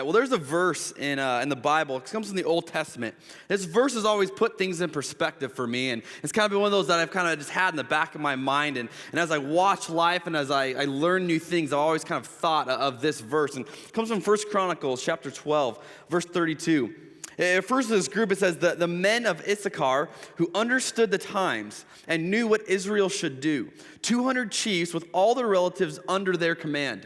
Well, there's a verse in the Bible. It comes from the Old Testament. This verse has always put things in perspective for me, and it's kind of been one of those that I've kind of just had in the back of my mind. And as I watch life and as I learn new things, I've always kind of thought of this verse. And it comes from 1 Chronicles chapter 12, verse 32. It refers to this group. It says, the men of Issachar who understood the times and knew what Israel should do. 200 chiefs with all their relatives under their command.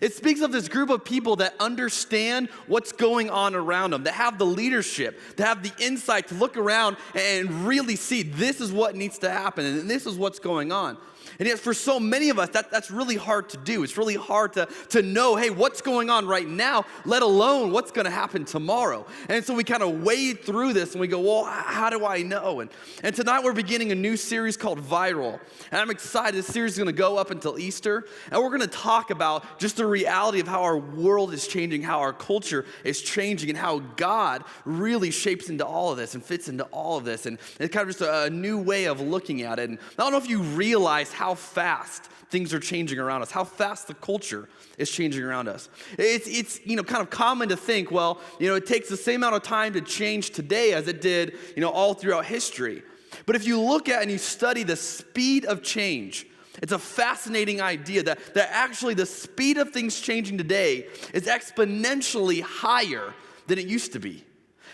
It speaks of this group of people that understand what's going on around them, that have the leadership, that have the insight to look around and really see this is what needs to happen and this is what's going on. And yet for so many of us, that's really hard to do. It's really hard to know, hey, what's going on right now, let alone what's going to happen tomorrow. And so we kind of wade through this and we go, well, how do I know? And tonight we're beginning a new series called Viral. And I'm excited. This series is going to go up until Easter. And we're going to talk about just the reality of how our world is changing, how our culture is changing, and how God really shapes into all of this and fits into all of this. And it's kind of just a new way of looking at it. And I don't know if you realize how fast things are changing around us, how fast the culture is changing around us. It's kind of common to think, well, it takes the same amount of time to change today as it did, all throughout history. But if you look at and you study the speed of change, it's a fascinating idea that actually the speed of things changing today is exponentially higher than it used to be.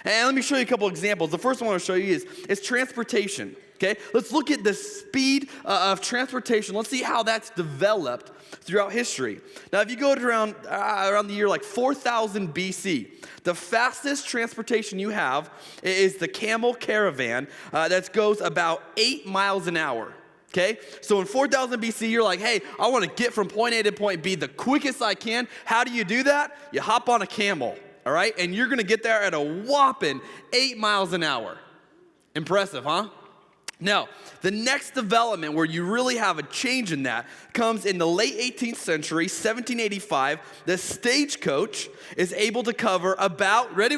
And let me show you a couple examples. The first one I want to show you is transportation. Okay, let's look at the speed of transportation. Let's see how that's developed throughout history. Now, if you go to around the year like 4000 BC, the fastest transportation you have is the camel caravan that goes about 8 miles an hour. Okay, so in 4000 BC, you're like, hey, I want to get from point A to point B the quickest I can. How do you do that? You hop on a camel, all right? And you're going to get there at a whopping 8 miles an hour. Impressive, huh? Now, the next development where you really have a change in that comes in the late 18th century, 1785. The stagecoach is able to cover about, ready,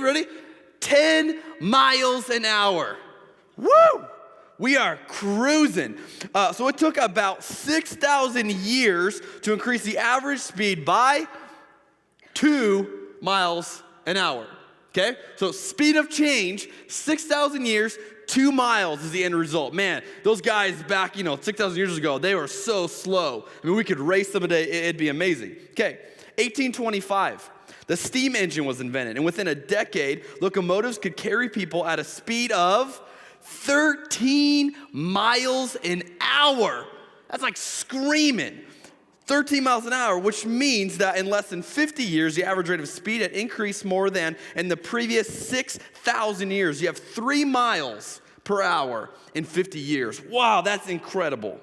10 miles an hour. Woo! We are cruising. So it took about 6,000 years to increase the average speed by 2 miles an hour. Okay? So speed of change, 6,000 years, 2 miles is the end result. Man, those guys back, 6,000 years ago, they were so slow. I mean, we could race them today. It'd be amazing. Okay, 1825, the steam engine was invented. And within a decade, locomotives could carry people at a speed of 13 miles an hour. That's like screaming. 13 miles an hour, which means that in less than 50 years, the average rate of speed had increased more than in the previous 6,000 years. You have 3 miles per hour in 50 years. Wow, that's incredible.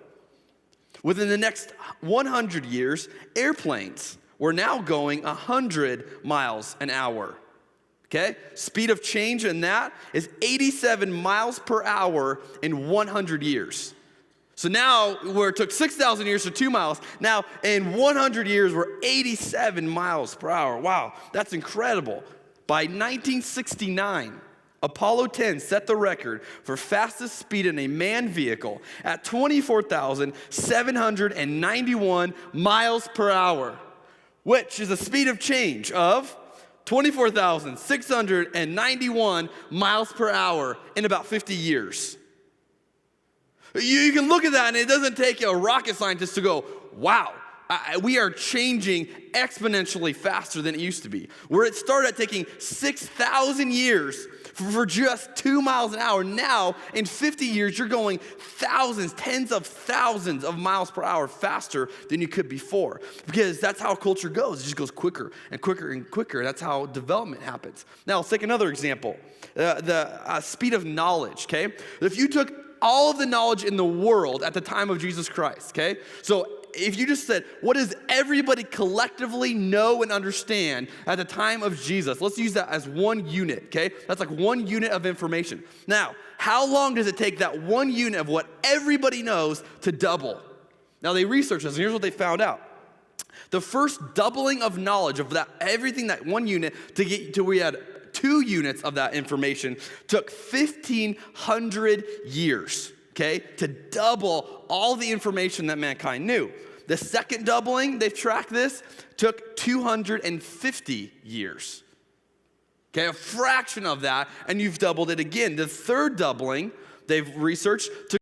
Within the next 100 years, airplanes were now going 100 miles an hour. Okay? Speed of change in that is 87 miles per hour in 100 years. So now, where it took 6,000 years to 2 miles, now in 100 years, we're 87 miles per hour. Wow, that's incredible. By 1969, Apollo 10 set the record for fastest speed in a manned vehicle at 24,791 miles per hour, which is a speed of change of 24,691 miles per hour in about 50 years. You can look at that and it doesn't take a rocket scientist to go, wow, we are changing exponentially faster than it used to be. Where it started at taking 6,000 years for just 2 miles an hour, now in 50 years, you're going thousands, tens of thousands of miles per hour faster than you could before. Because that's how culture goes. It just goes quicker and quicker and quicker. That's how development happens. Now, let's take another example. The speed of knowledge, okay? If you took all of the knowledge in the world at the time of Jesus Christ, okay? So if you just said, what does everybody collectively know and understand at the time of Jesus? Let's use that as 1 unit, okay? That's like 1 unit of information. Now, how long does it take that 1 unit of what everybody knows to double? Now, they researched this, and here's what they found out. The first doubling of knowledge of that everything, that 1 unit, to get to we had 2 units of that information took 1,500 years, okay, to double all the information that mankind knew. The second doubling, they've tracked this, took 250 years. Okay, a fraction of that, and you've doubled it again. The third doubling, they've researched, took